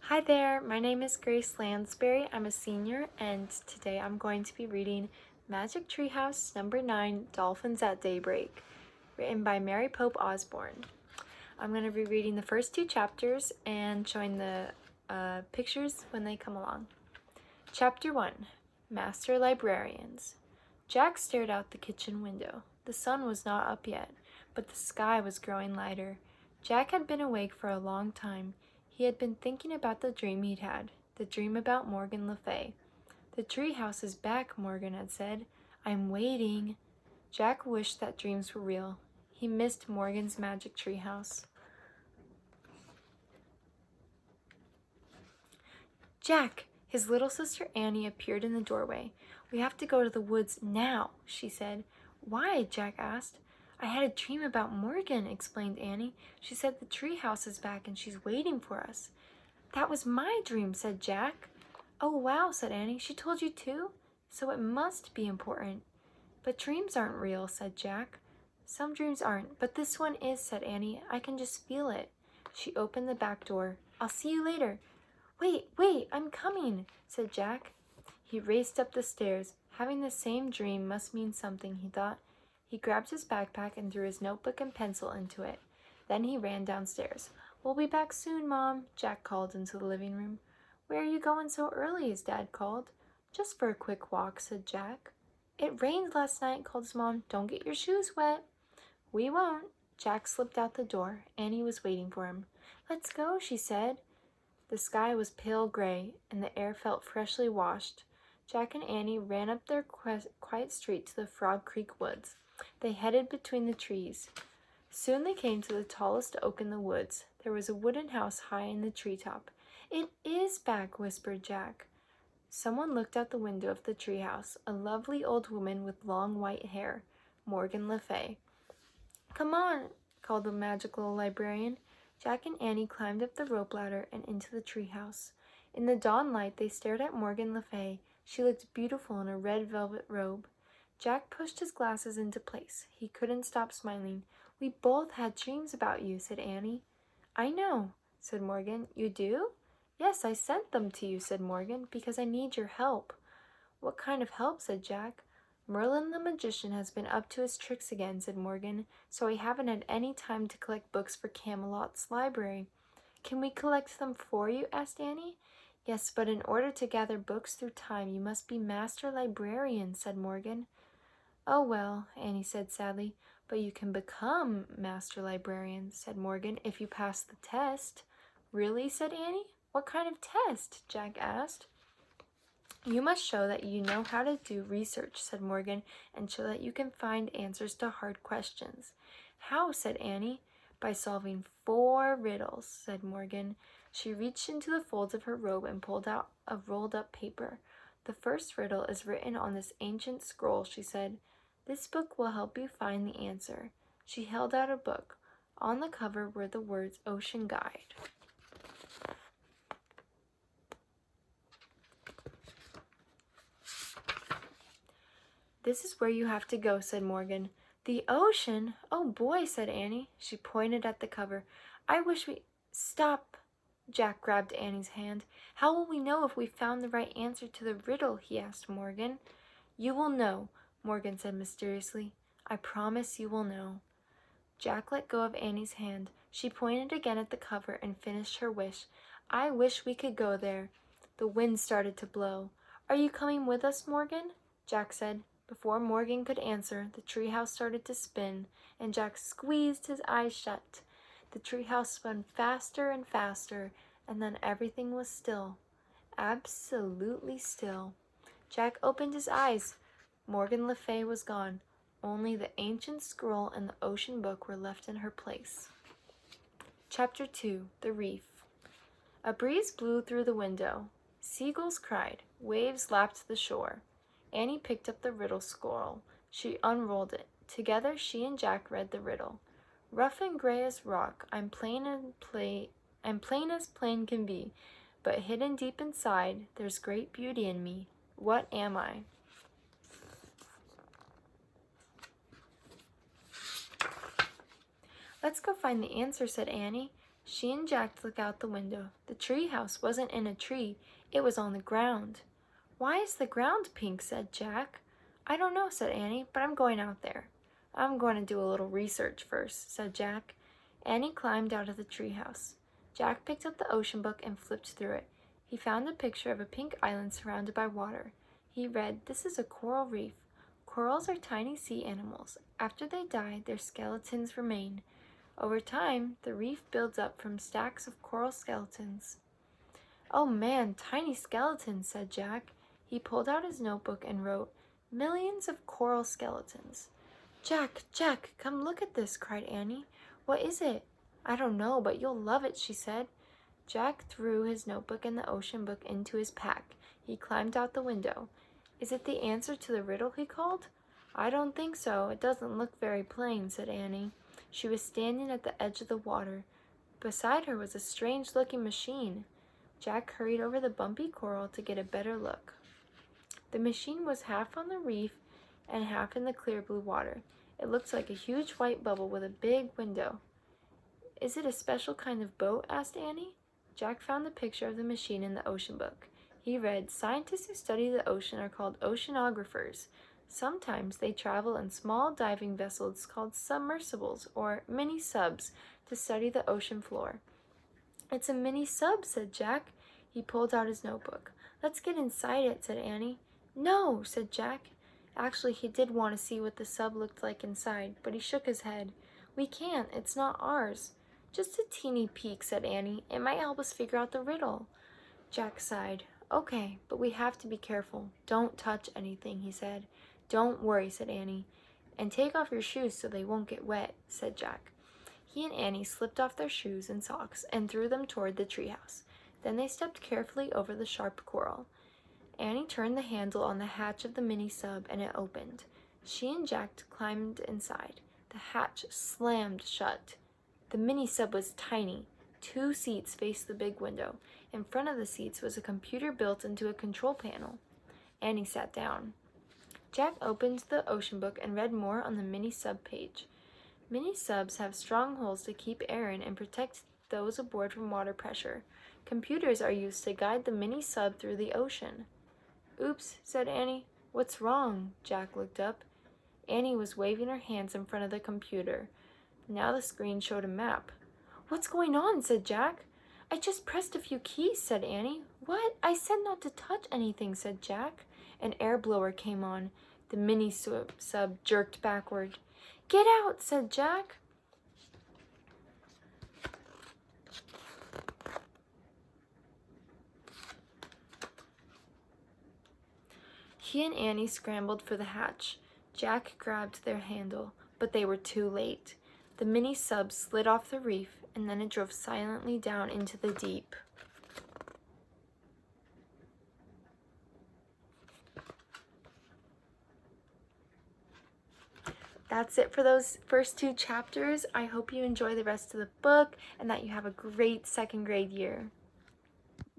Hi there, my name is Grace Lansberry. I'm a senior, and today I'm going to be reading Magic Treehouse number 9, Dolphins at Daybreak, written by Mary Pope Osborne. I'm going to be reading the first 2 chapters and showing the pictures when they come along. Chapter 1, Master Librarians. Jack stared out the kitchen window. The sun was not up yet, but the sky was growing lighter. Jack had been awake for a long time. He had been thinking about the dream he'd had, the dream about Morgan Le Fay. "The treehouse is back," Morgan had said. "I'm waiting." Jack wished that dreams were real. He missed Morgan's magic treehouse. "Jack!" His little sister Annie appeared in the doorway. "We have to go to the woods now," she said. "Why?" Jack asked. "I had a dream about Morgan," explained Annie. "She said the treehouse is back and she's waiting for us." "That was my dream," said Jack. "Oh, wow," said Annie. "She told you too? So it must be important." "But dreams aren't real," said Jack. "Some dreams aren't, but this one is," said Annie. "I can just feel it." She opened the back door. "I'll see you later." Wait, I'm coming," said Jack. He raced up the stairs. Having the same dream must mean something, he thought. He grabbed his backpack and threw his notebook and pencil into it. Then he ran downstairs. "We'll be back soon, Mom," Jack called into the living room. "Where are you going so early?" his dad called. "Just for a quick walk," said Jack. "It rained last night," called his mom. "Don't get your shoes wet." "We won't." Jack slipped out the door. Annie was waiting for him. "Let's go," she said. The sky was pale gray, and the air felt freshly washed. Jack and Annie ran up their quiet street to the Frog Creek woods. They headed between the trees. Soon they came to the tallest oak in the woods. There was a wooden house high in the treetop. "It is back," whispered Jack. Someone looked out the window of the treehouse, a lovely old woman with long white hair, Morgan Le Fay. "Come on," called the magical librarian. Jack and Annie climbed up the rope ladder and into the treehouse. In the dawn light, they stared at Morgan Le Fay. She looked beautiful in a red velvet robe. Jack pushed his glasses into place. He couldn't stop smiling. "We both had dreams about you," said Annie. "I know," said Morgan. "You do?" "Yes, I sent them to you," said Morgan, "because I need your help." "What kind of help?" said Jack. "Merlin the magician has been up to his tricks again," said Morgan, "so I haven't had any time to collect books for Camelot's library." "Can we collect them for you?" asked Annie. "Yes, but in order to gather books through time, you must be Master Librarian," said Morgan. "Oh well," Annie said sadly. "But you can become Master Librarian," said Morgan, "if you pass the test." "Really?" said Annie. "What kind of test?" Jack asked. "You must show that you know how to do research," said Morgan, "and show that you can find answers to hard questions." "How?" said Annie. "By solving 4 riddles," said Morgan. She reached into the folds of her robe and pulled out a rolled-up paper. "The first riddle is written on this ancient scroll," she said. "This book will help you find the answer." She held out a book. On the cover were the words "Ocean Guide." "This is where you have to go," said Morgan. "The ocean? Oh boy," said Annie. She pointed at the cover. "I wish we—" "Stop!" Jack grabbed Annie's hand. "How will we know if we found the right answer to the riddle?" he asked Morgan. "You will know," Morgan said mysteriously. "I promise you will know." Jack let go of Annie's hand. She pointed again at the cover and finished her wish. "I wish we could go there." The wind started to blow. "Are you coming with us, Morgan?" Jack said. Before Morgan could answer, the treehouse started to spin, and Jack squeezed his eyes shut. The treehouse spun faster and faster, and then everything was still. Absolutely still. Jack opened his eyes. Morgan Le Fay was gone. Only the ancient scroll and the ocean book were left in her place. Chapter 2, The Reef. A breeze blew through the window. Seagulls cried. Waves lapped the shore. Annie picked up the riddle scroll. She unrolled it. Together she and Jack read the riddle. "Rough and gray as rock, I'm plain as plain can be, but hidden deep inside, there's great beauty in me. What am I?" "Let's go find the answer," said Annie. She and Jack looked out the window. The tree house wasn't in a tree, it was on the ground. Why is the ground pink? Said Jack. I don't know, said Annie, but I'm going out there. I'm going to do a little research first, said Jack. Annie climbed out of the treehouse. Jack picked up the ocean book and flipped through it. He found a picture of a pink island surrounded by water. He read, "This is a coral reef. Corals are tiny sea animals. After they die, their skeletons remain. Over time, the reef builds up from stacks of coral skeletons." "Oh man, tiny skeletons," said Jack. He pulled out his notebook and wrote, "Millions of coral skeletons." "Jack, Jack, come look at this," cried Annie. "What is it?" "I don't know, but you'll love it," she said. Jack threw his notebook and the ocean book into his pack. He climbed out the window. "Is it the answer to the riddle?" he called. "I don't think so. It doesn't look very plain," said Annie. She was standing at the edge of the water. Beside her was a strange-looking machine. Jack hurried over the bumpy coral to get a better look. The machine was half on the reef and half in the clear blue water. It looked like a huge white bubble with a big window. "Is it a special kind of boat?" asked Annie. Jack found the picture of the machine in the ocean book. He read, "Scientists who study the ocean are called oceanographers. Sometimes they travel in small diving vessels called submersibles or mini-subs to study the ocean floor." "It's a mini-sub," said Jack. He pulled out his notebook. "Let's get inside it," said Annie. "No," said Jack. Actually, he did want to see what the sub looked like inside, but he shook his head. "We can't. It's not ours." "Just a teeny peek," said Annie. "It might help us figure out the riddle." Jack sighed. "Okay, but we have to be careful. Don't touch anything," he said. "Don't worry," said Annie. "And take off your shoes so they won't get wet," said Jack. He and Annie slipped off their shoes and socks and threw them toward the treehouse. Then they stepped carefully over the sharp coral. Annie turned the handle on the hatch of the mini-sub and it opened. She and Jack climbed inside. The hatch slammed shut. The mini-sub was tiny. 2 seats faced the big window. In front of the seats was a computer built into a control panel. Annie sat down. Jack opened the ocean book and read more on the mini-sub page. Mini-subs have strong hulls to keep air in and protect those aboard from water pressure. Computers are used to guide the mini-sub through the ocean. "Oops," said Annie. "What's wrong?" Jack looked up. Annie was waving her hands in front of the computer. Now the screen showed a map. "What's going on?" said Jack. "I just pressed a few keys," said Annie. "What? I said not to touch anything," said Jack. An air blower came on. The mini-sub jerked backward. "Get out," said Jack. He and Annie scrambled for the hatch. Jack grabbed their handle, but they were too late. The mini-sub slid off the reef, and then it drove silently down into the deep. That's it for those first 2 chapters. I hope you enjoy the rest of the book and that you have a great 2nd grade year.